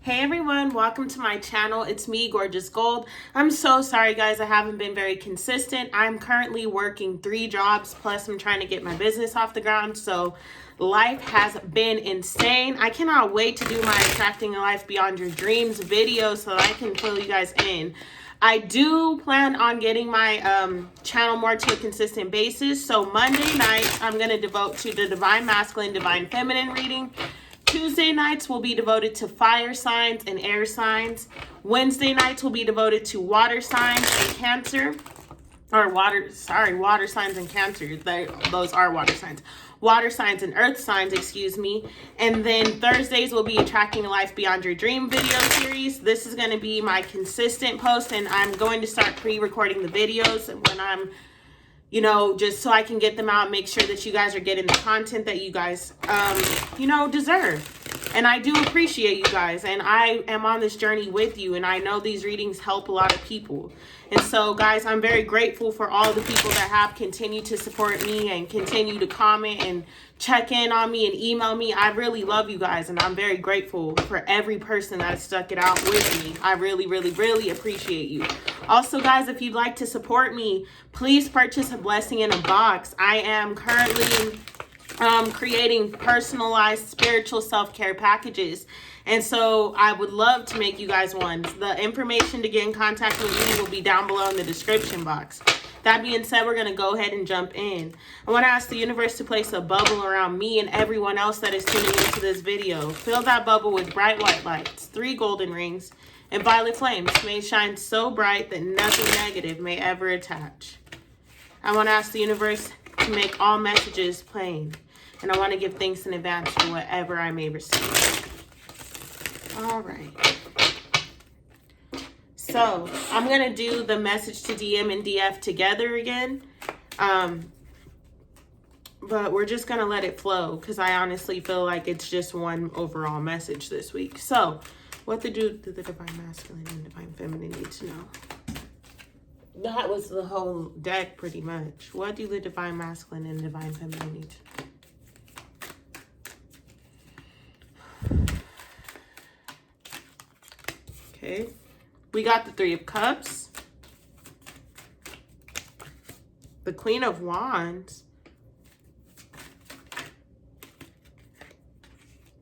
Hey everyone, welcome to my channel. It's me, Gorgeous Gold. I'm so sorry guys, I haven't been very consistent. I'm currently working 3 jobs, plus I'm trying to get my business off the ground, so life has been insane. I cannot wait to do my Attracting a Life Beyond Your Dreams video so that I can fill you guys in. I do plan on getting my channel more to a consistent basis, so Monday night I'm going to devote to the Divine Masculine, Divine Feminine reading. Tuesday nights will be devoted to fire signs and air signs. Wednesday nights will be devoted to water signs and Cancer. Water signs and Cancer. Those are water signs. Water signs and earth signs, excuse me. And then Thursdays will be Attracting a Life Beyond Your Dream video series. This is going to be my consistent post, and I'm going to start pre-recording the videos when I'm just so I can get them out and make sure that you guys are getting the content that you guys, deserve. And I do appreciate you guys. And I am on this journey with you. And I know these readings help a lot of people. And so, guys, I'm very grateful for all the people that have continued to support me and continue to comment and check in on me and email me. I really love you guys. And I'm very grateful for every person that has stuck it out with me. I really, really, really appreciate you. Also, guys, if you'd like to support me, please purchase a blessing in a box. I am currently creating personalized spiritual self-care packages. And so I would love to make you guys one. The information to get in contact with me will be down below in the description box. That being said, we're going to go ahead and jump in. I want to ask the universe to place a bubble around me and everyone else that is tuning into this video. Fill that bubble with bright white lights, 3 golden rings, and violet flames. May shine so bright that nothing negative may ever attach. I want to ask the universe to make all messages plain. And I want to give thanks in advance for whatever I may receive. All right. So I'm going to do the message to DM and DF together again. But we're just going to let it flow because I honestly feel like it's just one overall message this week. So what to do to the Divine Masculine and Divine Feminine need to know? That was the whole deck pretty much. What do the Divine Masculine and Divine Feminine need to know? Okay, we got the 3 of Cups, the Queen of Wands,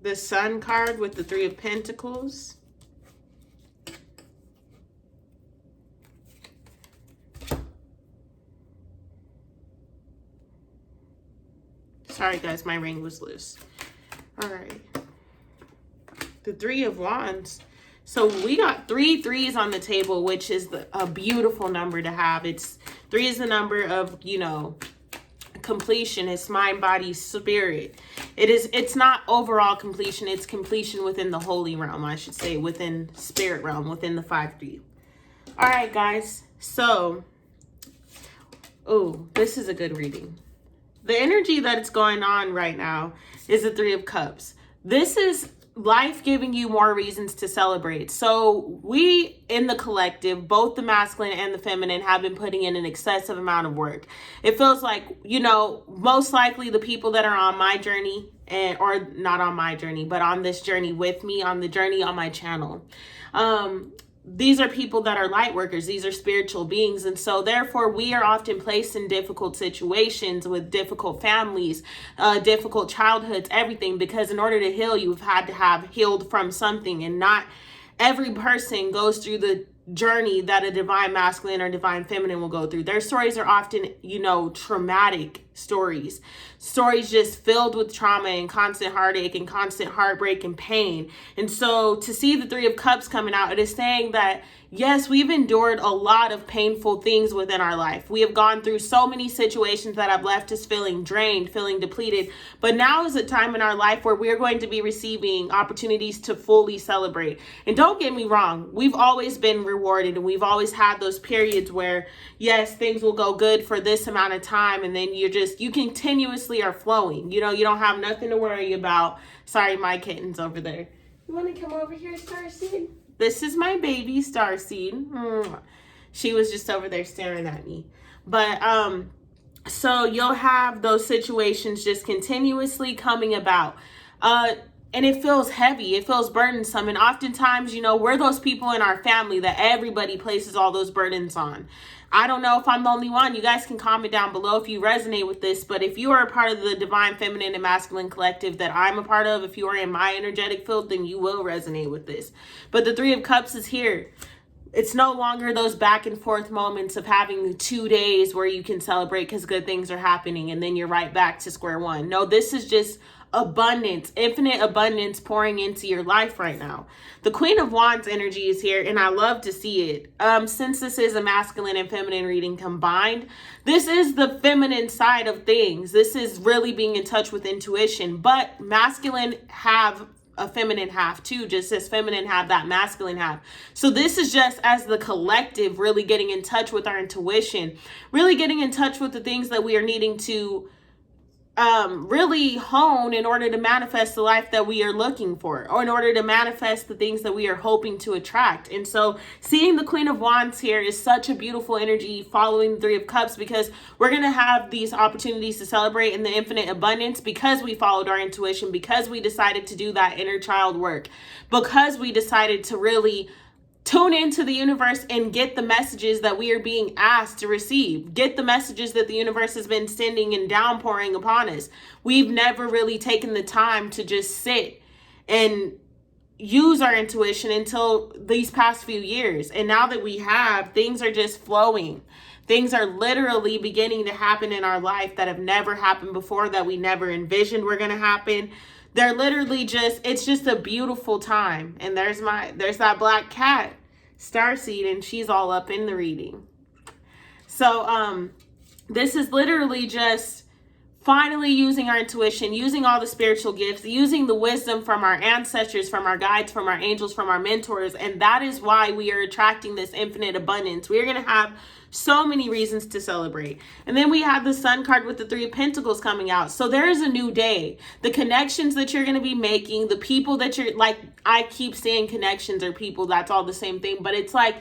the Sun card with the 3 of Pentacles, sorry guys, my ring was loose. All right, the 3 of Wands. So we got 3 3s on the table, which is a beautiful number to have. 3 is the number of, completion. It's mind, body, spirit. It's not overall completion. It's completion within the holy realm, I should say, within spirit realm, within the 5-3. All right, guys. So, this is a good reading. The energy that's going on right now is the 3 of Cups. This is life giving you more reasons to celebrate. So we in the collective, both the masculine and the feminine, have been putting in an excessive amount of work. It feels like, most likely the people that are on my journey, or not on my journey, but on this journey with me, on the journey on my channel, these are people that are light workers. These are spiritual beings. And so therefore we are often placed in difficult situations with difficult families, difficult childhoods, everything, because in order to heal, you've had to have healed from something. And not every person goes through the journey that a divine masculine or divine feminine will go through. Their stories are often, traumatic stories just filled with trauma and constant heartache and constant heartbreak and pain. And so to see the 3 of Cups coming out, it is saying that yes, we've endured a lot of painful things within our life. We have gone through so many situations that have left us feeling drained, feeling depleted. But now is a time in our life where we're going to be receiving opportunities to fully celebrate. And don't get me wrong, we've always been rewarded, and we've always had those periods where, yes, things will go good for this amount of time, and then you continuously are flowing. You don't have nothing to worry about. Sorry, my kitten's over there. You want to come over here, Starseed? This is my baby, Starseed. She was just over there staring at me. But so you'll have those situations just continuously coming about. and it feels heavy, it feels burdensome. And oftentimes, you know, we're those people in our family that everybody places all those burdens on. I don't know if I'm the only one. You guys can comment down below if you resonate with this. But if you are a part of the Divine Feminine and Masculine Collective that I'm a part of, if you are in my energetic field, then you will resonate with this. But the Three of Cups is here. It's no longer those back and forth moments of having 2 days where you can celebrate because good things are happening and then you're right back to square one. No, this is just abundance, infinite abundance pouring into your life right now. The Queen of Wands energy is here, and I love to see it. Since this is a masculine and feminine reading combined, this is the feminine side of things. This is really being in touch with intuition, but masculine have a feminine half too, just as feminine have that masculine half. So this is just as the collective really getting in touch with our intuition, really getting in touch with the things that we are needing to really hone in order to manifest the life that we are looking for, or in order to manifest the things that we are hoping to attract. And so seeing the Queen of Wands here is such a beautiful energy following the Three of Cups, because we're going to have these opportunities to celebrate in the infinite abundance because we followed our intuition, because we decided to do that inner child work, because we decided to really tune into the universe and get the messages that we are being asked to receive. Get the messages that the universe has been sending and downpouring upon us. We've never really taken the time to just sit and use our intuition until these past few years. And now that we have, things are just flowing. Things are literally beginning to happen in our life that have never happened before, that we never envisioned were going to happen. They're literally just, it's just a beautiful time. And there's that black cat, Starseed, and she's all up in the reading. So this is literally just finally using our intuition, using all the spiritual gifts, using the wisdom from our ancestors, from our guides, from our angels, from our mentors. And that is why we are attracting this infinite abundance. We are going to have so many reasons to celebrate. And then we have the Sun card with the Three of Pentacles coming out. So there is a new day. The connections that you're going to be making, the people that you're, like, I keep saying connections are people, that's all the same thing, but it's like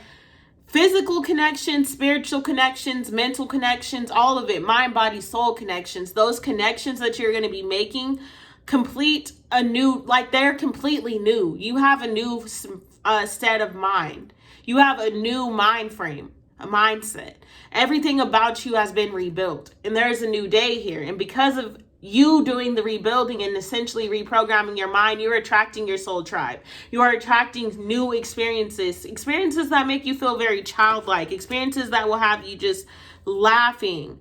physical connections, spiritual connections, mental connections, all of it, mind, body, soul connections. Those connections that you're going to be making complete a new, like, they're completely new. You have a new state of mind. You have a new mind frame, a mindset. Everything about you has been rebuilt, and there's a new day here. And because of you doing the rebuilding and essentially reprogramming your mind, you're attracting your soul tribe. You are attracting new experiences that make you feel very childlike, experiences that will have you just laughing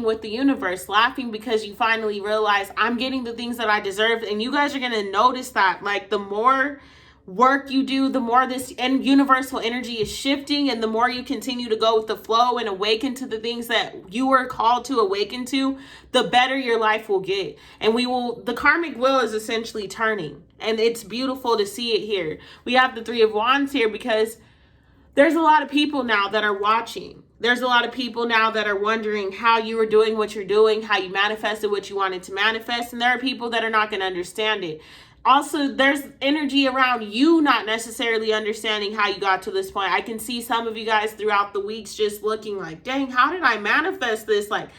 with the universe, laughing because you finally realize, I'm getting the things that I deserve. And you guys are going to notice that, like, the more work you do, the more this universal energy is shifting, and the more you continue to go with the flow and awaken to the things that you were called to awaken to, the better your life will get. And the karmic wheel is essentially turning, and it's beautiful to see it here. We have the Three of Wands here because there's a lot of people now that are watching. There's a lot of people now that are wondering how you were doing what you're doing, how you manifested what you wanted to manifest, and there are people that are not going to understand it. Also, there's energy around you not necessarily understanding how you got to this point. I can see some of you guys throughout the weeks just looking like, dang, how did I manifest this? Like,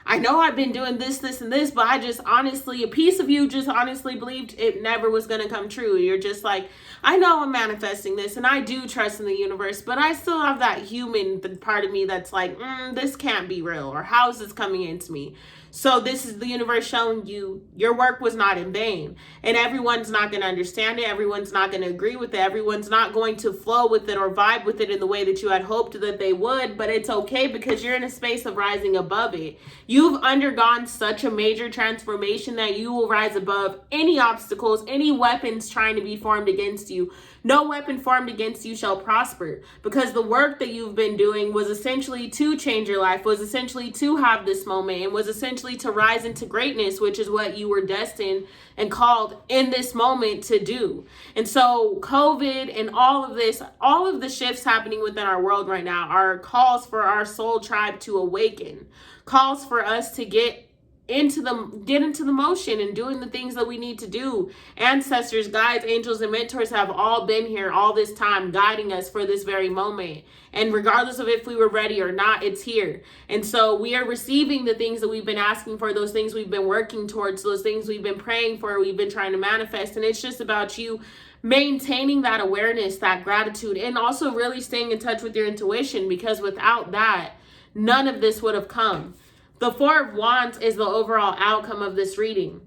I know I've been doing this, and this, but I just honestly, a piece of you just honestly believed it never was going to come true. You're just like, I know I'm manifesting this, and I do trust in the universe, but I still have that human part of me that's like, this can't be real, or how is this coming into me? So this is the universe showing you your work was not in vain. And everyone's not going to understand it. Everyone's not going to agree with it. Everyone's not going to flow with it or vibe with it in the way that you had hoped that they would. But it's okay, because you're in a space of rising above it. You've undergone such a major transformation that you will rise above any obstacles, any weapons trying to be formed against you. No weapon formed against you shall prosper, because the work that you've been doing was essentially to change your life, was essentially to have this moment, and was essentially to rise into greatness, which is what you were destined and called in this moment to do. And so COVID and all of this, all of the shifts happening within our world right now are calls for our soul tribe to awaken, calls for us to get get into the motion and doing the things that we need to do. Ancestors, guides, angels, and mentors have all been here all this time, guiding us for this very moment. And regardless of if we were ready or not, it's here. And so we are receiving the things that we've been asking for, those things we've been working towards, those things we've been praying for, we've been trying to manifest. And it's just about you maintaining that awareness, that gratitude, and also really staying in touch with your intuition, because without that, none of this would have come. The Four of Wands is the overall outcome of this reading.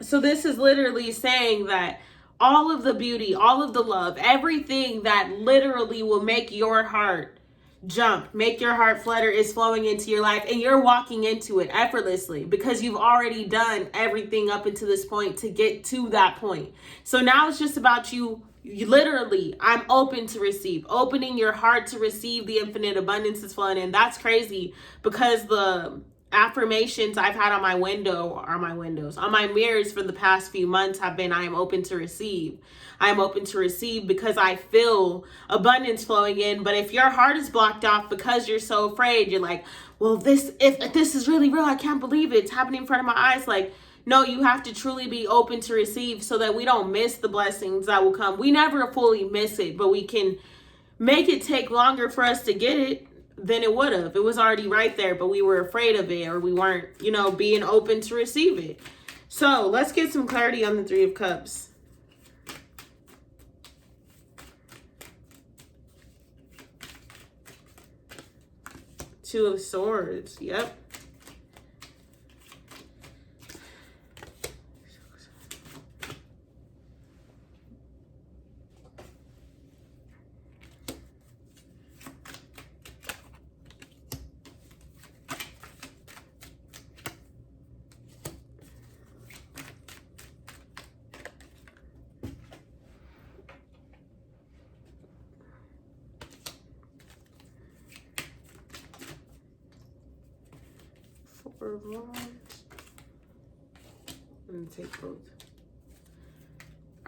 So this is literally saying that all of the beauty, all of the love, everything that literally will make your heart jump, make your heart flutter, is flowing into your life, and you're walking into it effortlessly because you've already done everything up until this point to get to that point. So now it's just about you literally, I'm open to receive, opening your heart to receive the infinite abundance is flowing in. That's crazy, because the affirmations I've had on my on my mirrors for the past few months have been, I am open to receive. I am open to receive because I feel abundance flowing in. But if your heart is blocked off because you're so afraid, you're like, well, if this is really real, I can't believe it's happening in front of my eyes. Like, no, you have to truly be open to receive so that we don't miss the blessings that will come. We never fully miss it, but we can make it take longer for us to get it than it would have. It was already right there, but we were afraid of it, or we weren't, being open to receive it. So let's get some clarity on the Three of Cups. Two of Swords. Yep. Four of Wands. I'm going to take both.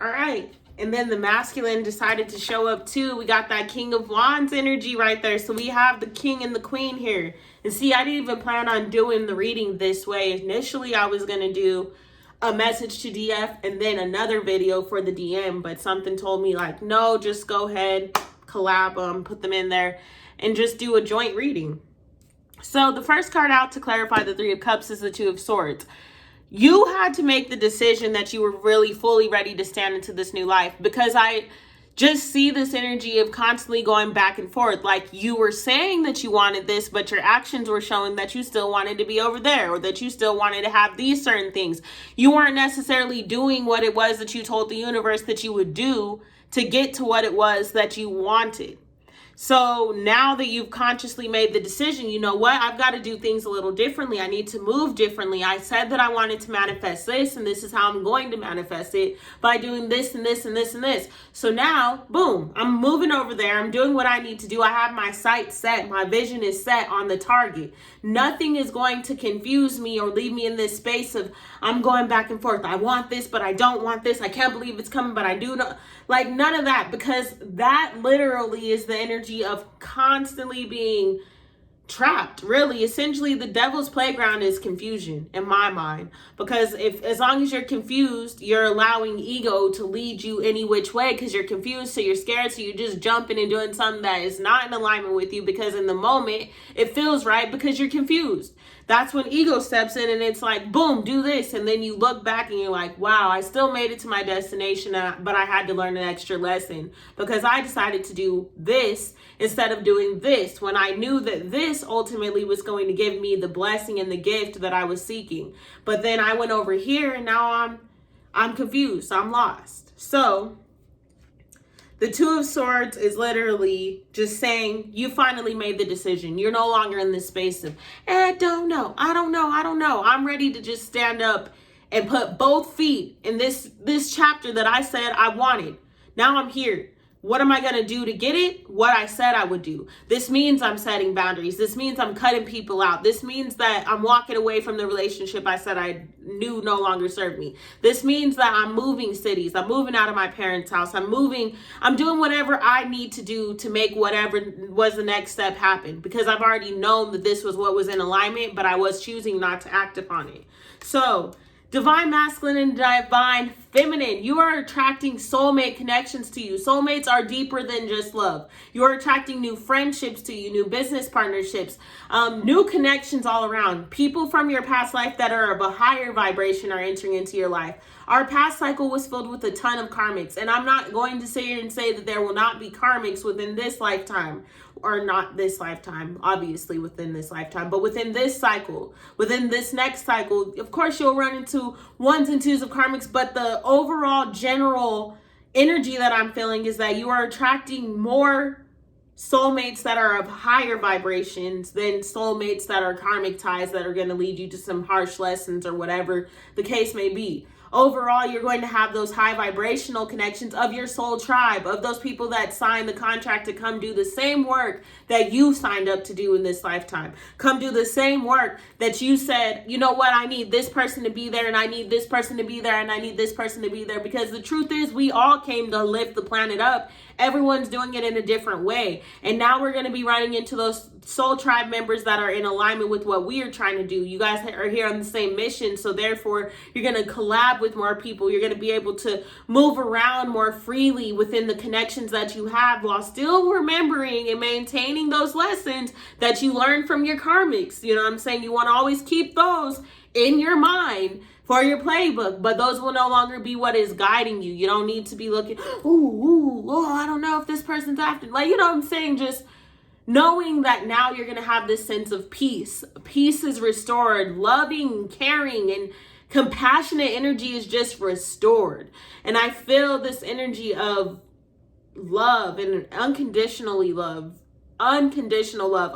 All right. And then the masculine decided to show up too. We got that King of Wands energy right there. So we have the King and the Queen here. And see, I didn't even plan on doing the reading this way. Initially, I was going to do a message to DF and then another video for the DM. But something told me like, no, just go ahead, collab them, put them in there, and just do a joint reading. So the first card out to clarify the Three of Cups is the Two of Swords. You had to make the decision that you were really fully ready to stand into this new life, because I just see this energy of constantly going back and forth. Like, you were saying that you wanted this, but your actions were showing that you still wanted to be over there, or that you still wanted to have these certain things. You weren't necessarily doing what it was that you told the universe that you would do to get to what it was that you wanted. So now that you've consciously made the decision, you know what? I've got to do things a little differently. I need to move differently. I said that I wanted to manifest this, and this is how I'm going to manifest it, by doing this and this and this and this. So now, boom, I'm moving over there. I'm doing what I need to do. I have my sight set. My vision is set on the target. Nothing is going to confuse me or leave me in this space of, I'm going back and forth. I want this, but I don't want this. I can't believe it's coming, but I do not. Like, none of that, because that literally is the energy of constantly being trapped. Really, essentially, the devil's playground is confusion in my mind, because as long as you're confused, you're allowing ego to lead you any which way, because you're confused, so you're scared, so you're just jumping and doing something that is not in alignment with you, because in the moment it feels right because you're confused. That's when ego steps in and it's like, boom, do this. And then you look back and you're like, wow, I still made it to my destination, but I had to learn an extra lesson because I decided to do this instead of doing this, when I knew that this ultimately was going to give me the blessing and the gift that I was seeking. But then I went over here and now I'm confused. I'm lost. So the Two of Swords is literally just saying you finally made the decision. You're no longer in this space of, I don't know. I'm ready to just stand up and put both feet in this chapter that I said I wanted. Now I'm here. What am I going to do to get it? What I said I would do. This means I'm setting boundaries. This means I'm cutting people out. This means that I'm walking away from the relationship I said I knew no longer served me. This means that I'm moving cities. I'm moving out of my parents' house. I'm doing whatever I need to do to make whatever was the next step happen, because I've already known that this was what was in alignment, but I was choosing not to act upon it. So, divine masculine and divine feminine, you are attracting soulmate connections to you. Soulmates are deeper than just love. You are attracting new friendships to you, new business partnerships, new connections all around. People from your past life that are of a higher vibration are entering into your life. Our past cycle was filled with a ton of karmics, and I'm not going to sit here and say that there will not be karmics within this lifetime, or not this lifetime, obviously within this lifetime, but within this cycle, within this next cycle, of course you'll run into ones and twos of karmics, but the overall general energy that I'm feeling is that you are attracting more soulmates that are of higher vibrations than soulmates that are karmic ties that are going to lead you to some harsh lessons or whatever the case may be. Overall, you're going to have those high vibrational connections of your soul tribe, of those people that signed the contract to come do the same work that you signed up to do in this lifetime. Come do the same work that you said, you know what, I need this person to be there, and I need this person to be there, and I need this person to be there. Because the truth is, we all came to lift the planet up. Everyone's doing it in a different way. And now we're going to be running into those soul tribe members that are in alignment with what we are trying to do. You guys are here on the same mission. So therefore, you're going to collab with more people. You're going to be able to move around more freely within the connections that you have, while still remembering and maintaining those lessons that you learned from your karmics. You know what I'm saying? You want to always keep those in your mind for your playbook, but those will no longer be what is guiding you. You don't need to be looking, I don't know if this person's after, like, you know what I'm saying? Just knowing that now you're going to have this sense of peace. Peace is restored. Loving, caring, and compassionate energy is just restored. And I feel this energy of love and unconditionally love. Unconditional love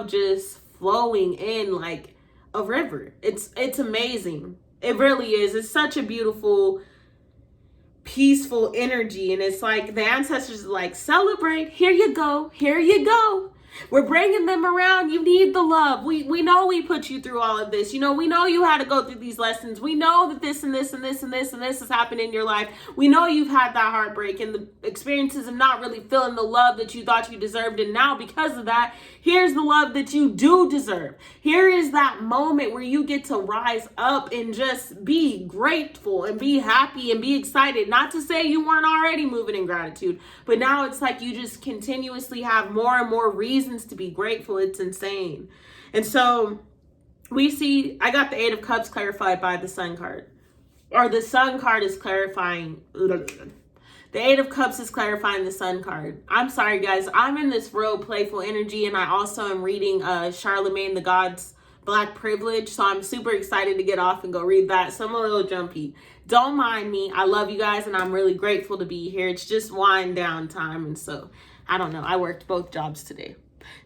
just flowing in like a river. It's amazing. It really is. It's such a beautiful, peaceful energy. And it's like the ancestors are like, celebrate. Here you go. Here you go. We're bringing them around. You need the love. We know we put you through all of this. You know, we know you had to go through these lessons. We know that this and this and this and this and this has happened in your life. We know you've had that heartbreak and the experiences of not really feeling the love that you thought you deserved. And now because of that, here's the love that you do deserve. Here is that moment where you get to rise up and just be grateful and be happy and be excited. Not to say you weren't already moving in gratitude, but now it's like you just continuously have more and more reasons to be grateful. It's insane. And so we see, I got the Eight of Cups clarified by the Sun card, or the Sun card is clarifying. The Eight of Cups is clarifying the Sun card. I'm sorry, guys. I'm in this real playful energy, and I also am reading Charlemagne the God's Black Privilege. So I'm super excited to get off and go read that. So I'm a little jumpy. Don't mind me. I love you guys, and I'm really grateful to be here. It's just wind down time. And so, I don't know. I worked both jobs today.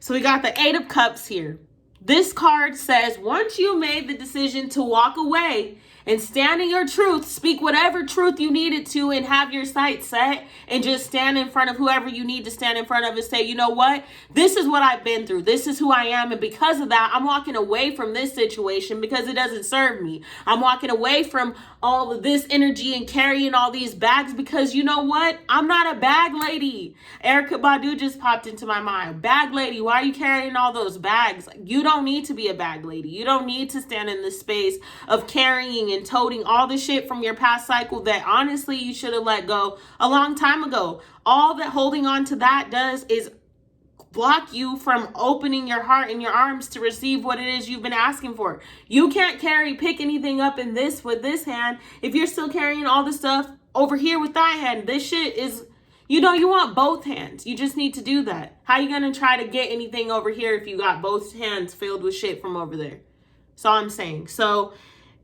So we got the Eight of Cups here. This card says, once you made the decision to walk away and stand in your truth, speak whatever truth you needed to and have your sights set and just stand in front of whoever you need to stand in front of and say, you know what? This is what I've been through. This is who I am. And because of that, I'm walking away from this situation because it doesn't serve me. I'm walking away from all of this energy and carrying all these bags because you know what? I'm not a bag lady. Erykah Badu just popped into my mind. Bag lady, why are you carrying all those bags? You don't need to be a bag lady. You don't need to stand in the space of carrying and toting all the shit from your past cycle that honestly you should have let go a long time ago. All that holding on to that does is block you from opening your heart and your arms to receive what it is you've been asking for. You can't pick anything up in this with this hand if you're still carrying all the stuff over here with that hand. This shit is, you know, you want both hands. You just need to do that. How you gonna try to get anything over here if you got both hands filled with shit from over there? That's all I'm saying. So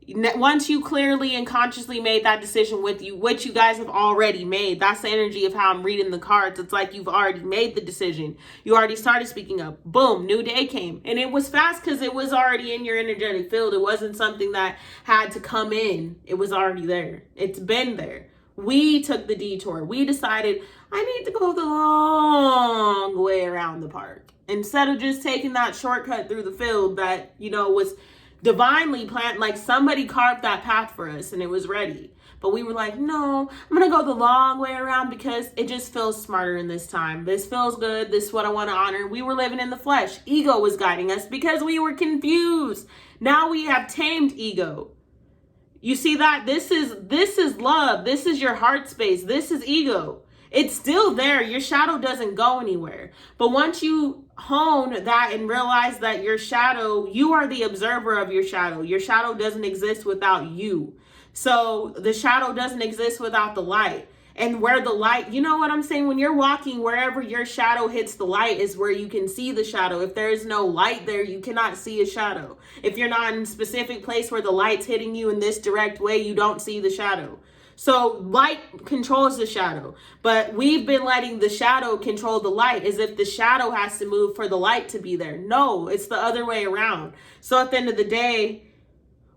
once you clearly and consciously made that decision with you, which you guys have already made, that's the energy of how I'm reading the cards. It's like you've already made the decision. You already started speaking up. Boom, new day came. And it was fast because it was already in your energetic field. It wasn't something that had to come in. It was already there. It's been there. We took the detour. We decided, I need to go the long way around the park. Instead of just taking that shortcut through the field that, was divinely planned, like somebody carved that path for us and it was ready. But we were like, no, I'm going to go the long way around because it just feels smarter in this time. This feels good. This is what I want to honor. We were living in the flesh. Ego was guiding us because we were confused. Now we have tamed ego. You see that? This is love. This is your heart space. This is ego. It's still there. Your shadow doesn't go anywhere. But once you hone that and realize that your shadow, you are the observer of your shadow. Your shadow doesn't exist without you. So the shadow doesn't exist without the light. And where the light, you know what I'm saying? When you're walking, wherever your shadow hits the light is where you can see the shadow. If there is no light there, you cannot see a shadow. If you're not in a specific place where the light's hitting you in this direct way, you don't see the shadow. So light controls the shadow, but we've been letting the shadow control the light as if the shadow has to move for the light to be there. No, it's the other way around. So at the end of the day,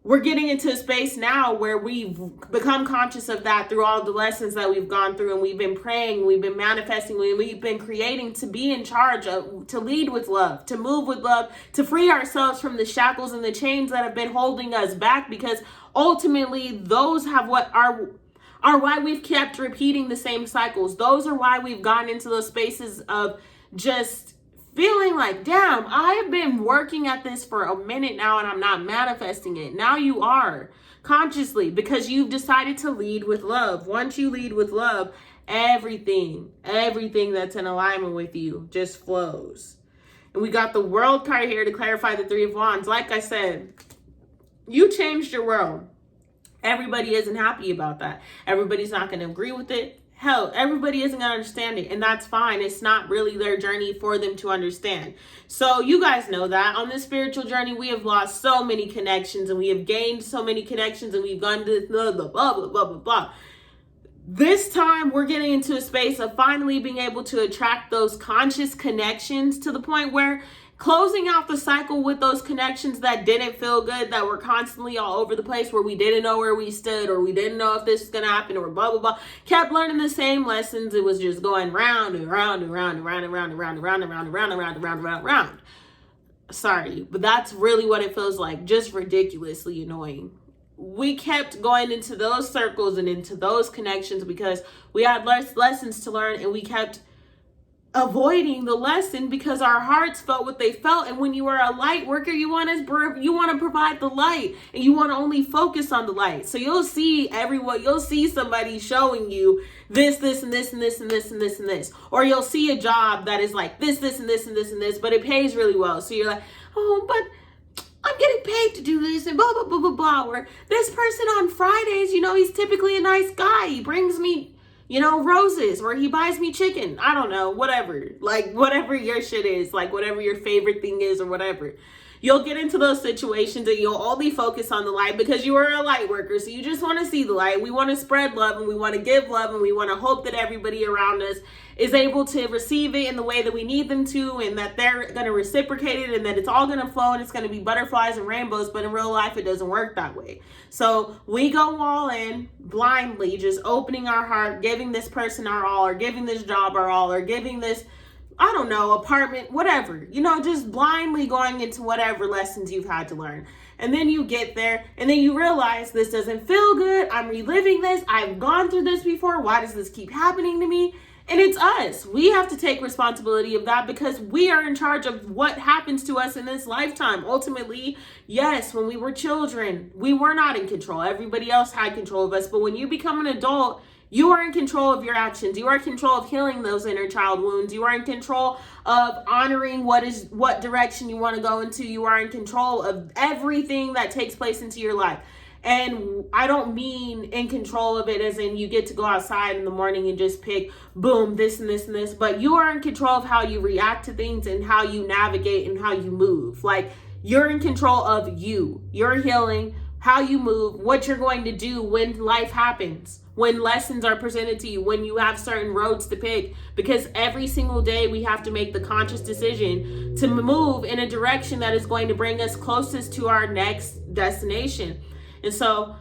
we're getting into a space now where we've become conscious of that through all the lessons that we've gone through, and we've been praying, we've been manifesting, we've been creating to be in charge of, to lead with love, to move with love, to free ourselves from the shackles and the chains that have been holding us back, because ultimately those have what are why we've kept repeating the same cycles. Those are why we've gone into those spaces of just feeling like, damn, I've been working at this for a minute now and I'm not manifesting it. Now you are consciously, because you've decided to lead with love. Once you lead with love, everything that's in alignment with you just flows. And we got the world card here to clarify the Three of Wands. Like I said, you changed your world. Everybody isn't happy about that. Everybody's not going to agree with it. Hell, everybody isn't going to understand it, and that's fine. It's not really their journey for them to understand. So you guys know that on this spiritual journey, we have lost so many connections, and we have gained so many connections, and we've gone to blah, blah, blah, blah, blah, blah, blah. This time, we're getting into a space of finally being able to attract those conscious connections to the point where closing out the cycle with those connections that didn't feel good, that were constantly all over the place, where we didn't know where we stood, or we didn't know if this was going to happen, or blah, blah, blah. Kept learning the same lessons. It was just going round and round and round and round and round and round and round and round and round and round and round and round and round. Sorry, but that's really what it feels like. Just ridiculously annoying. We kept going into those circles and into those connections because we had lessons to learn, and we kept avoiding the lesson because our hearts felt what they felt. And when you are a light worker, you want to provide the light, and you want to only focus on the light. So you'll see somebody showing you this and this and this and this and this and this, or you'll see a job that is like this and this and this and this, but it pays really well. So you're like, oh, but I'm getting paid to do this and blah, blah, blah, blah, blah. Or this person on Fridays, he's typically a nice guy. He brings me roses, or he buys me chicken. I don't know, whatever. Like, whatever your shit is, like, whatever your favorite thing is, or whatever. You'll get into those situations and you'll only focus on the light because you are a light worker. So you just want to see the light. We want to spread love, and we want to give love, and we want to hope that everybody around us is able to receive it in the way that we need them to, and that they're going to reciprocate it, and that it's all going to flow, and it's going to be butterflies and rainbows. But in real life, it doesn't work that way. So we go all in blindly, just opening our heart, giving this person our all, or giving this job our all, or giving this, I don't know, apartment, whatever, just blindly going into whatever lessons you've had to learn. And then you get there, and then you realize this doesn't feel good. I'm reliving this. I've gone through this before. Why does this keep happening to me? And it's us. We have to take responsibility of that, because we are in charge of what happens to us in this lifetime. Ultimately, yes, when we were children, we were not in control. Everybody else had control of us. But when you become an adult, you are in control of your actions. You are in control of healing those inner child wounds. You are in control of honoring what direction you want to go into. You are in control of everything that takes place into your life. And I don't mean in control of it as in you get to go outside in the morning and just pick, boom, this and this and this. But you are in control of how you react to things and how you navigate and how you move. Like, you're in control of you. You're healing, how you move, what you're going to do when life happens, when lessons are presented to you, when you have certain roads to pick. Because every single day we have to make the conscious decision to move in a direction that is going to bring us closest to our next destination. And so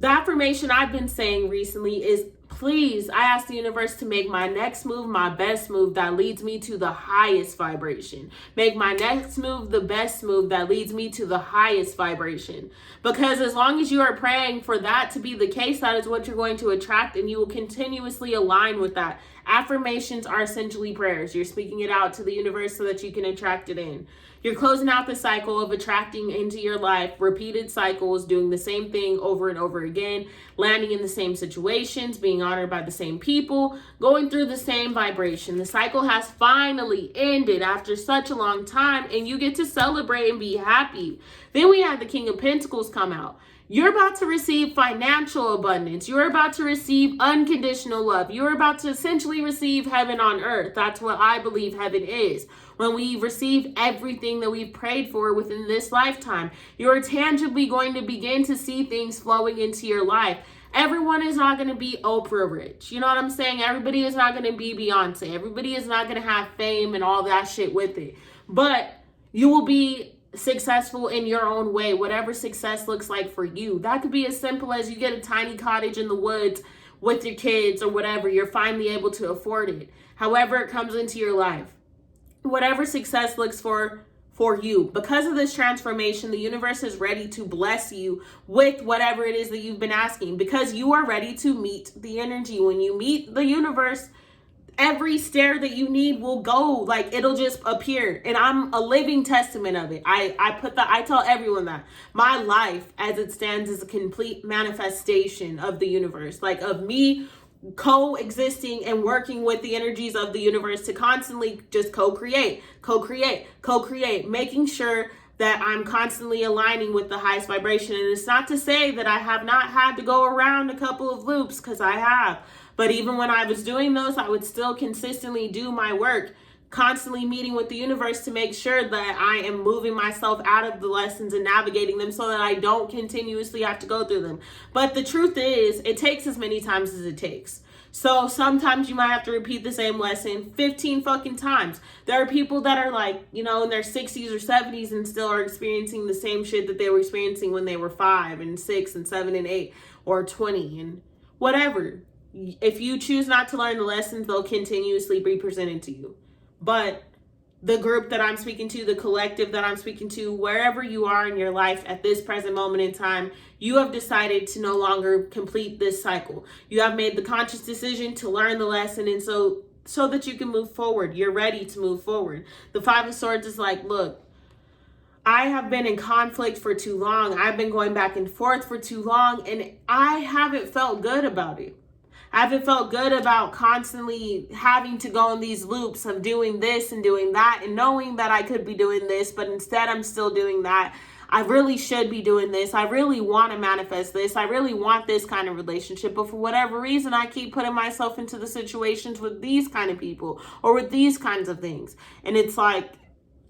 the affirmation I've been saying recently is please, I ask the universe to make my next move my best move that leads me to the highest vibration. Make my next move the best move that leads me to the highest vibration. Because as long as you are praying for that to be the case, that is what you're going to attract, and you will continuously align with that. Affirmations are essentially prayers. You're speaking it out to the universe so that you can attract it in. You're closing out the cycle of attracting into your life repeated cycles, doing the same thing over and over again, landing in the same situations, being honored by the same people, going through the same vibration. The cycle has finally ended after such a long time, and you get to celebrate and be happy. Then we have the King of Pentacles come out. You're about to receive financial abundance. You're about to receive unconditional love. You're about to essentially receive heaven on earth. That's what I believe heaven is. When we receive everything that we've prayed for within this lifetime, you're tangibly going to begin to see things flowing into your life. Everyone is not going to be Oprah rich. You know what I'm saying? Everybody is not going to be Beyonce. Everybody is not going to have fame and all that shit with it. But you will be successful in your own way, whatever success looks like for you. That could be as simple as you get a tiny cottage in the woods with your kids or whatever. You're finally able to afford it. However it comes into your life. Whatever success looks for you. Because of this transformation, the universe is ready to bless you with whatever it is that you've been asking, because you are ready to meet the energy. When you meet the universe, every stair that you need will go, like it'll just appear. And I'm a living testament of it. I tell everyone that my life as it stands is a complete manifestation of the universe, like of me coexisting and working with the energies of the universe to constantly just co-create, making sure that I'm constantly aligning with the highest vibration. And it's not to say that I have not had to go around a couple of loops, because I have. But even when I was doing those, I would still consistently do my work, constantly meeting with the universe to make sure that I am moving myself out of the lessons and navigating them so that I don't continuously have to go through them. But the truth is, it takes as many times as it takes. So sometimes you might have to repeat the same lesson 15 fucking times. There are people that are like, you know, in their 60s or 70s and still are experiencing the same shit that they were experiencing when they were 5 and 6 and 7 and 8 or 20 and whatever. If you choose not to learn the lessons, they'll continuously be presented to you. But the group that I'm speaking to, the collective that I'm speaking to, wherever you are in your life at this present moment in time, you have decided to no longer complete this cycle. You have made the conscious decision to learn the lesson, and so that you can move forward. You're ready to move forward. The Five of Swords is like, look, I have been in conflict for too long. I've been going back and forth for too long, and I haven't felt good about it. I haven't felt good about constantly having to go in these loops of doing this and doing that and knowing that I could be doing this, but instead I'm still doing that. I really should be doing this. I really want to manifest this. I really want this kind of relationship. But for whatever reason, I keep putting myself into the situations with these kind of people or with these kinds of things. And it's like,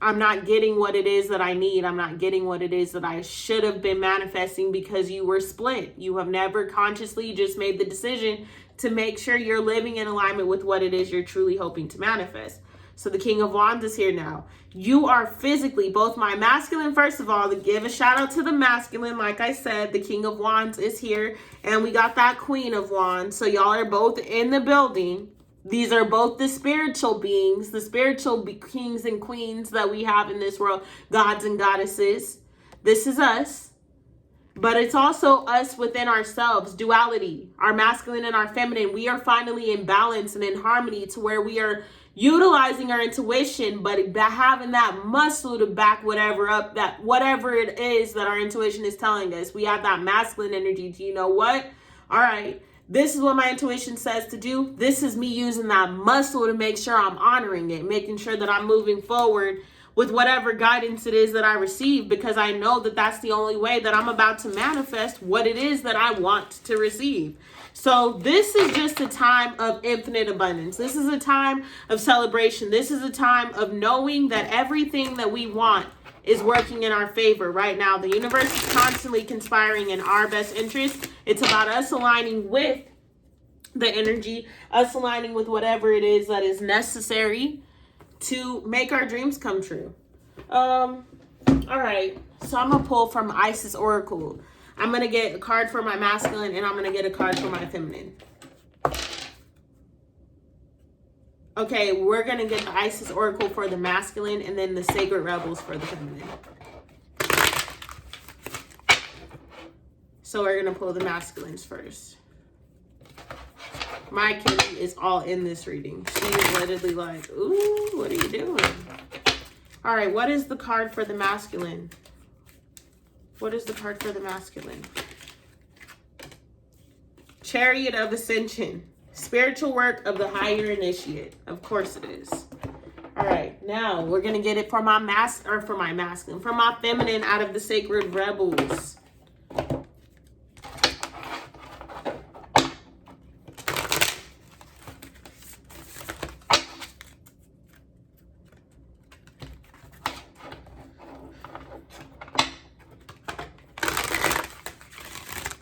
I'm not getting what it is that I need. I'm not getting what it is that I should have been manifesting, because you were split. You have never consciously just made the decision to make sure you're living in alignment with what it is you're truly hoping to manifest. So the King of Wands is here now. You are physically, both my masculine, first of all, to give a shout out to the masculine. Like I said, the King of Wands is here, and we got that Queen of Wands. So y'all are both in the building. These are both the spiritual beings, the spiritual kings and queens that we have in this world, gods and goddesses. This is us. But it's also us within ourselves, duality, our masculine and our feminine. We are finally in balance and in harmony to where we are utilizing our intuition, but having that muscle to back whatever up, that whatever it is that our intuition is telling us. We have that masculine energy. Do you know what? All right. This is what my intuition says to do. This is me using that muscle to make sure I'm honoring it, making sure that I'm moving forward with whatever guidance it is that I receive, because I know that that's the only way that I'm about to manifest what it is that I want to receive. So this is just a time of infinite abundance. This is a time of celebration. This is a time of knowing that everything that we want is working in our favor right now. The universe is constantly conspiring in our best interest. It's about us aligning with the energy, us aligning with whatever it is that is necessary to make our dreams come true. All right, so I'm gonna pull from Isis Oracle. I'm gonna get a card for my masculine, and I'm gonna get a card for my feminine. Okay, we're going to get the Isis Oracle for the masculine and then the Sacred Rebels for the feminine. So we're going to pull the masculines first. My kitty is all in this reading. She is literally like, ooh, what are you doing? All right, what is the card for the masculine? What is the card for the masculine? Chariot of Ascension. Spiritual work of the higher initiate. Of course it is. All right, now we're going to get it for my masculine, for my feminine out of the Sacred Rebels.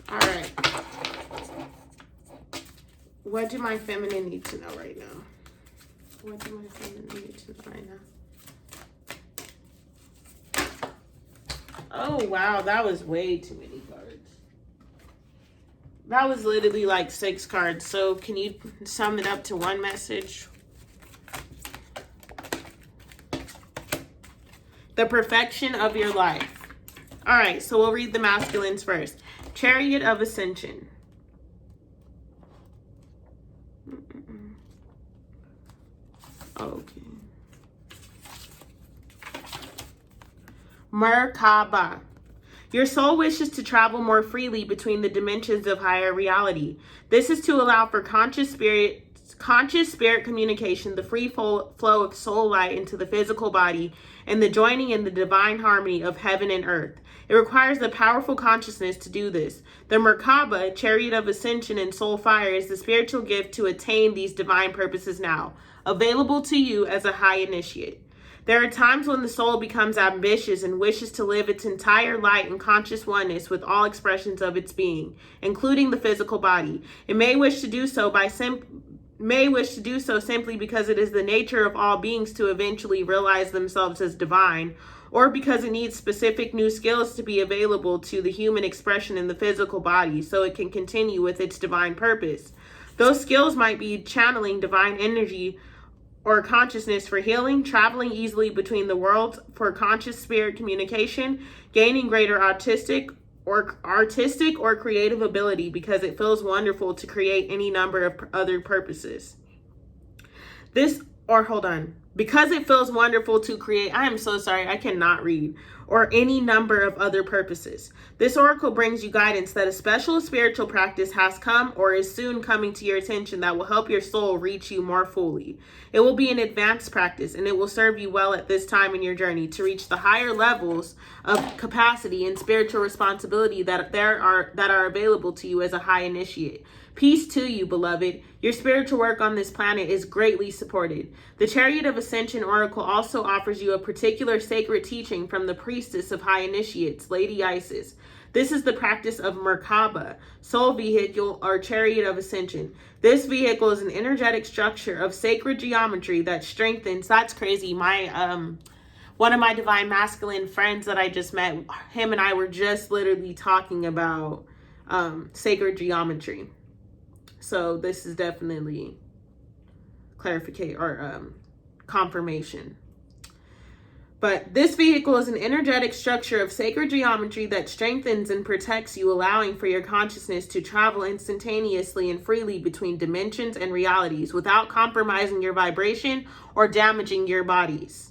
All right. What do my feminine need to know right now? What do my feminine need to know right now? Oh, wow. That was way too many cards. That was literally like 6 cards. So can you sum it up to one message? The perfection of your life. All right. So we'll read the masculines first. Chariot of Ascension. Okay. Merkaba. Your soul wishes to travel more freely between the dimensions of higher reality. This is to allow for conscious spirit communication, the free flow of soul light into the physical body, and the joining in the divine harmony of heaven and earth. It requires the powerful consciousness to do this. The Merkaba, Chariot of Ascension and Soul Fire, is the spiritual gift to attain these divine purposes now, available to you as a high initiate. There are times when the soul becomes ambitious and wishes to live its entire light and conscious oneness with all expressions of its being, including the physical body. It may wish to do so simply because it is the nature of all beings to eventually realize themselves as divine, or because it needs specific new skills to be available to the human expression in the physical body so it can continue with its divine purpose. Those skills might be channeling divine energy or consciousness for healing, traveling easily between the worlds for conscious spirit communication, gaining greater artistic or creative ability because it feels wonderful to create any number of other purposes. Because it feels wonderful to create, I am so sorry, I cannot read, or any number of other purposes. This oracle brings you guidance that a special spiritual practice has come or is soon coming to your attention that will help your soul reach you more fully. It will be an advanced practice, and it will serve you well at this time in your journey to reach the higher levels of capacity and spiritual responsibility that are available to you as a high initiate. Peace to you, beloved. Your spiritual work on this planet is greatly supported. The Chariot of Ascension Oracle also offers you a particular sacred teaching from the priestess of high initiates, Lady Isis. This is the practice of Merkaba, soul vehicle or Chariot of Ascension. This vehicle is an energetic structure of sacred geometry that strengthens. That's crazy. One of my divine masculine friends that I just met, him and I were just literally talking about sacred geometry. So this is definitely clarification or confirmation. But this vehicle is an energetic structure of sacred geometry that strengthens and protects you, allowing for your consciousness to travel instantaneously and freely between dimensions and realities without compromising your vibration or damaging your bodies.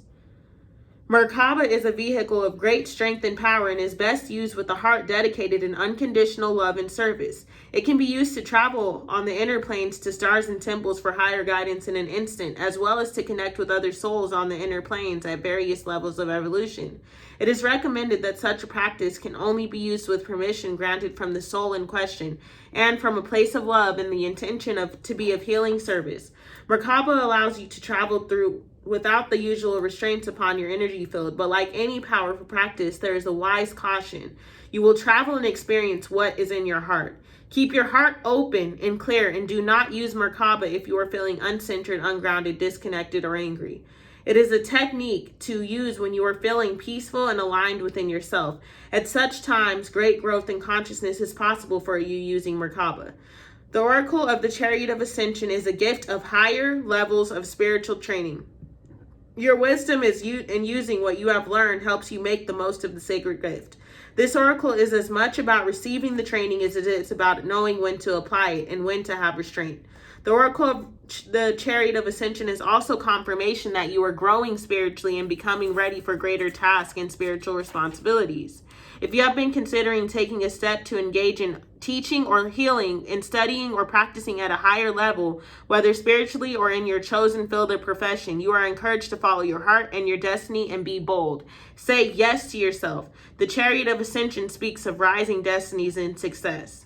Merkaba is a vehicle of great strength and power and is best used with a heart dedicated in unconditional love and service. It can be used to travel on the inner planes to stars and temples for higher guidance in an instant, as well as to connect with other souls on the inner planes at various levels of evolution. It is recommended that such a practice can only be used with permission granted from the soul in question and from a place of love and the intention to be of healing service. Merkaba allows you to travel through without the usual restraints upon your energy field, but like any powerful practice, there is a wise caution. You will travel and experience what is in your heart. Keep your heart open and clear, and do not use Merkaba if you are feeling uncentered, ungrounded, disconnected, or angry. It is a technique to use when you are feeling peaceful and aligned within yourself. At such times, great growth in consciousness is possible for you using Merkaba. The Oracle of the Chariot of Ascension is a gift of higher levels of spiritual training. Your wisdom in using what you have learned helps you make the most of the sacred gift. This oracle is as much about receiving the training as it is about knowing when to apply it and when to have restraint. The Oracle of the Chariot of Ascension is also confirmation that you are growing spiritually and becoming ready for greater tasks and spiritual responsibilities. If you have been considering taking a step to engage in teaching or healing, in studying or practicing at a higher level, whether spiritually or in your chosen field of profession, you are encouraged to follow your heart and your destiny and be bold. Say yes to yourself. The Chariot of Ascension speaks of rising destinies and success.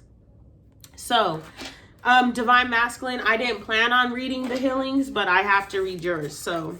So, Divine Masculine, I didn't plan on reading the healings, but I have to read yours. So,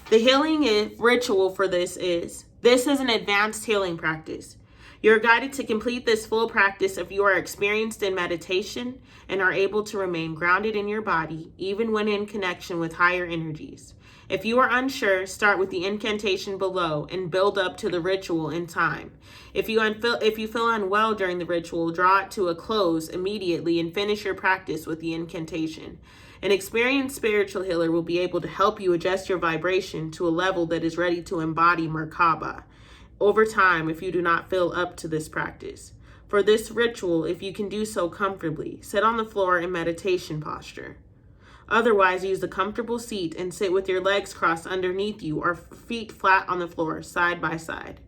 the healing ritual for this is an advanced healing practice. You're guided to complete this full practice if you are experienced in meditation and are able to remain grounded in your body, even when in connection with higher energies. If you are unsure, start with the incantation below and build up to the ritual in time. If you feel unwell during the ritual, draw it to a close immediately and finish your practice with the incantation. An experienced spiritual healer will be able to help you adjust your vibration to a level that is ready to embody Merkaba over time if you do not feel up to this practice. For this ritual, if you can do so comfortably, sit on the floor in meditation posture. Otherwise, use a comfortable seat and sit with your legs crossed underneath you or feet flat on the floor, side by side.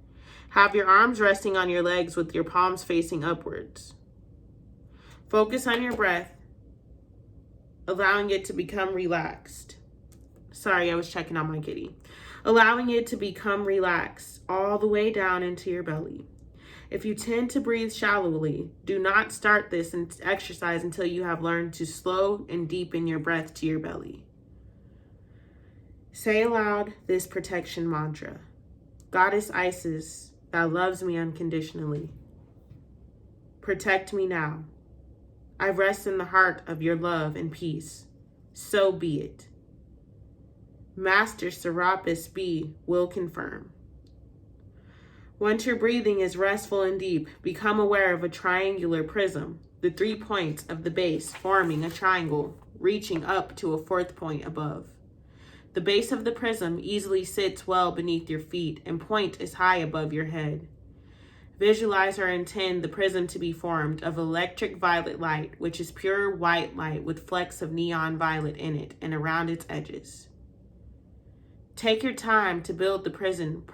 Have your arms resting on your legs with your palms facing upwards. Focus on your breath, allowing it to become relaxed. Sorry, I was checking on my kitty. Allowing it to become relaxed all the way down into your belly. If you tend to breathe shallowly, do not start this exercise until you have learned to slow and deepen your breath to your belly. Say aloud this protection mantra. Goddess Isis, thou loves me unconditionally. Protect me now. I rest in the heart of your love and peace. So be it. Master Serapis B will confirm. Once your breathing is restful and deep, become aware of a triangular prism, the 3 points of the base forming a triangle, reaching up to a 4th point above. The base of the prism easily sits well beneath your feet and point is high above your head. Visualize or intend the prism to be formed of electric violet light, which is pure white light with flecks of neon violet in it and around its edges. Take your time to build the prism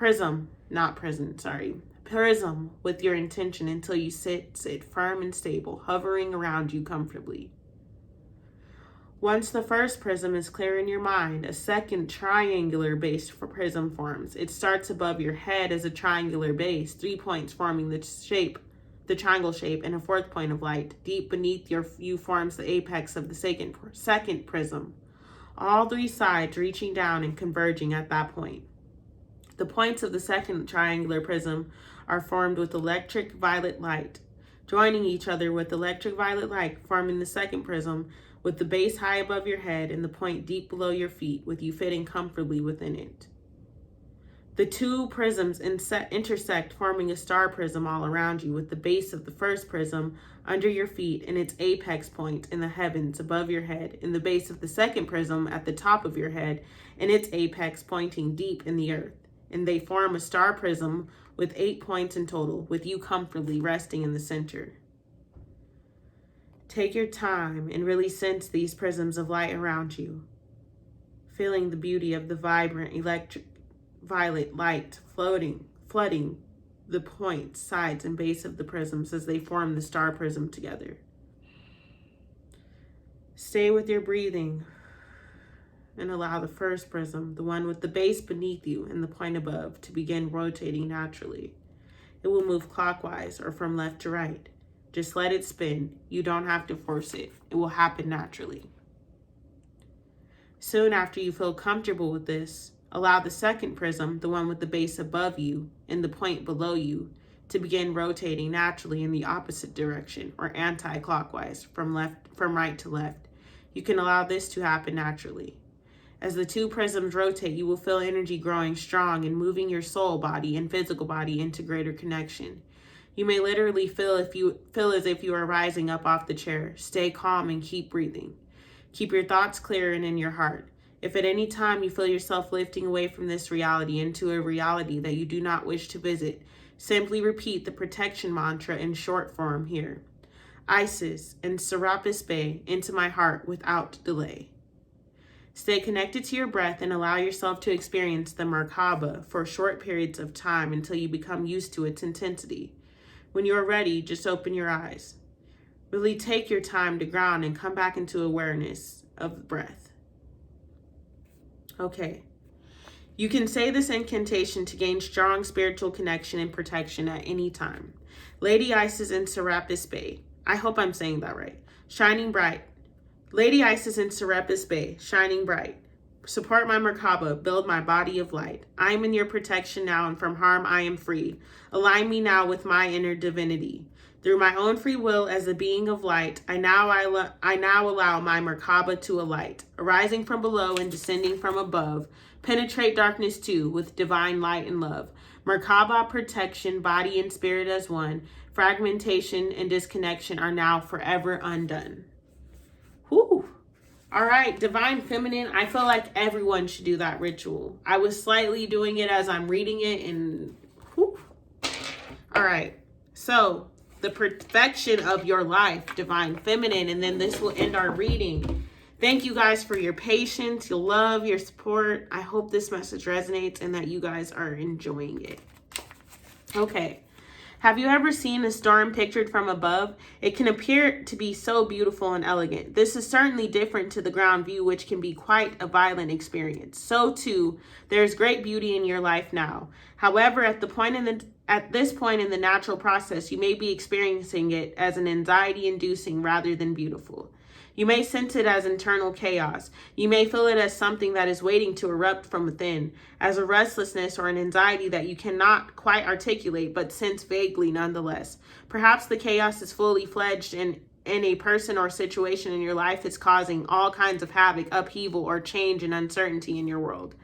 with your intention until you sit firm and stable, hovering around you comfortably. Once the first prism is clear in your mind, a second triangular base for prism forms. It starts above your head as a triangular base, 3 points forming the triangle shape, and a 4th point of light. Deep beneath you forms the apex of the second prism. All 3 sides reaching down and converging at that point. The points of the second triangular prism are formed with electric violet light, joining each other with electric violet light, forming the second prism with the base high above your head and the point deep below your feet, with you fitting comfortably within it. The 2 prisms intersect, forming a star prism all around you, with the base of the first prism under your feet and its apex point in the heavens above your head, and the base of the second prism at the top of your head and its apex pointing deep in the earth. And they form a star prism with 8 points in total, with you comfortably resting in the center. Take your time and really sense these prisms of light around you, feeling the beauty of the vibrant electric violet light flooding the points, sides, and base of the prisms as they form the star prism together. Stay with your breathing and allow the first prism, the one with the base beneath you and the point above, to begin rotating naturally. It will move clockwise or from left to right. Just let it spin. You don't have to force it. It will happen naturally. Soon after you feel comfortable with this, allow the second prism, the one with the base above you and the point below you, to begin rotating naturally in the opposite direction, or anti-clockwise, from right to left. You can allow this to happen naturally. As the 2 prisms rotate, you will feel energy growing strong and moving your soul body and physical body into greater connection. You may literally feel as if you are rising up off the chair. Stay calm and keep breathing. Keep your thoughts clear and in your heart. If at any time you feel yourself lifting away from this reality into a reality that you do not wish to visit, simply repeat the protection mantra in short form here. Isis and Serapis Bey into my heart without delay. Stay connected to your breath and allow yourself to experience the Merkaba for short periods of time until you become used to its intensity. When you are ready, just open your eyes. Really take your time to ground and come back into awareness of the breath. Okay. You can say this incantation to gain strong spiritual connection and protection at any time. Lady Isis and Serapis Bey. I hope I'm saying that right. Shining bright. Lady Isis and Serapis Bey, shining bright. Support my Merkaba, build my body of light. I am in your protection now, and from harm I am free. Align me now with my inner divinity. Through my own free will as a being of light, I now allow my Merkaba to alight, arising from below and descending from above. Penetrate darkness too with divine light and love. Merkaba protection, body and spirit as one. Fragmentation and disconnection are now forever undone. Whew. All right, Divine Feminine. I feel like everyone should do that ritual. I was slightly doing it as I'm reading it, and whew. All right, so the perfection of your life, Divine Feminine, and then this will end our reading. Thank you guys for your patience, your love, your support. I hope this message resonates and that you guys are enjoying it. Okay. Have you ever seen a storm pictured from above? It can appear to be so beautiful and elegant. This is certainly different to the ground view, which can be quite a violent experience. So too, there is great beauty in your life now. However, at this point in the natural process, you may be experiencing it as an anxiety-inducing rather than beautiful. You may sense it as internal chaos. You may feel it as something that is waiting to erupt from within, as a restlessness or an anxiety that you cannot quite articulate but sense vaguely nonetheless. Perhaps the chaos is fully fledged in a person or situation in your life is causing all kinds of havoc, upheaval, or change and uncertainty in your world.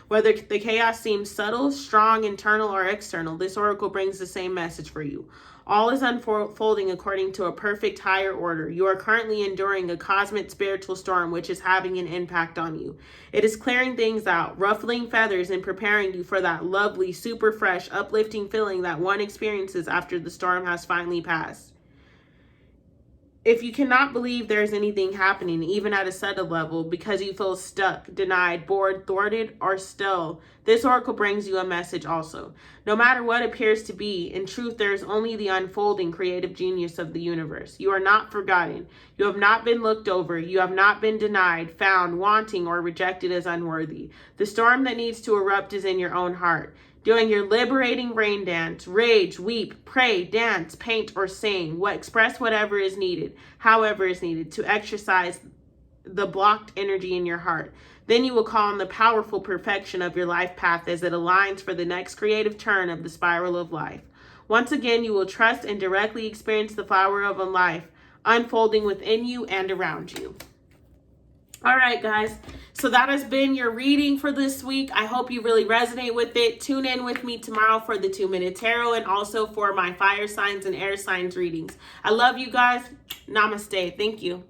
Whether the chaos seems subtle, strong, internal, or external, this oracle brings the same message for you. All is unfolding according to a perfect higher order. You are currently enduring a cosmic spiritual storm which is having an impact on you. It is clearing things out, ruffling feathers, and preparing you for that lovely, super fresh, uplifting feeling that one experiences after the storm has finally passed. If you cannot believe there is anything happening, even at a subtle level, because you feel stuck, denied, bored, thwarted, or still, this oracle brings you a message also. No matter what appears to be, in truth, there is only the unfolding creative genius of the universe. You are not forgotten. You have not been looked over. You have not been denied, found, wanting, or rejected as unworthy. The storm that needs to erupt is in your own heart. Doing your liberating rain dance, rage, weep, pray, dance, paint, or sing. Express whatever is needed, however is needed, to exercise the blocked energy in your heart. Then you will call on the powerful perfection of your life path as it aligns for the next creative turn of the spiral of life. Once again, you will trust and directly experience the flower of a life unfolding within you and around you. All right, guys. So that has been your reading for this week. I hope you really resonate with it. Tune in with me tomorrow for the 2-minute tarot and also for my fire signs and air signs readings. I love you guys. Namaste. Thank you.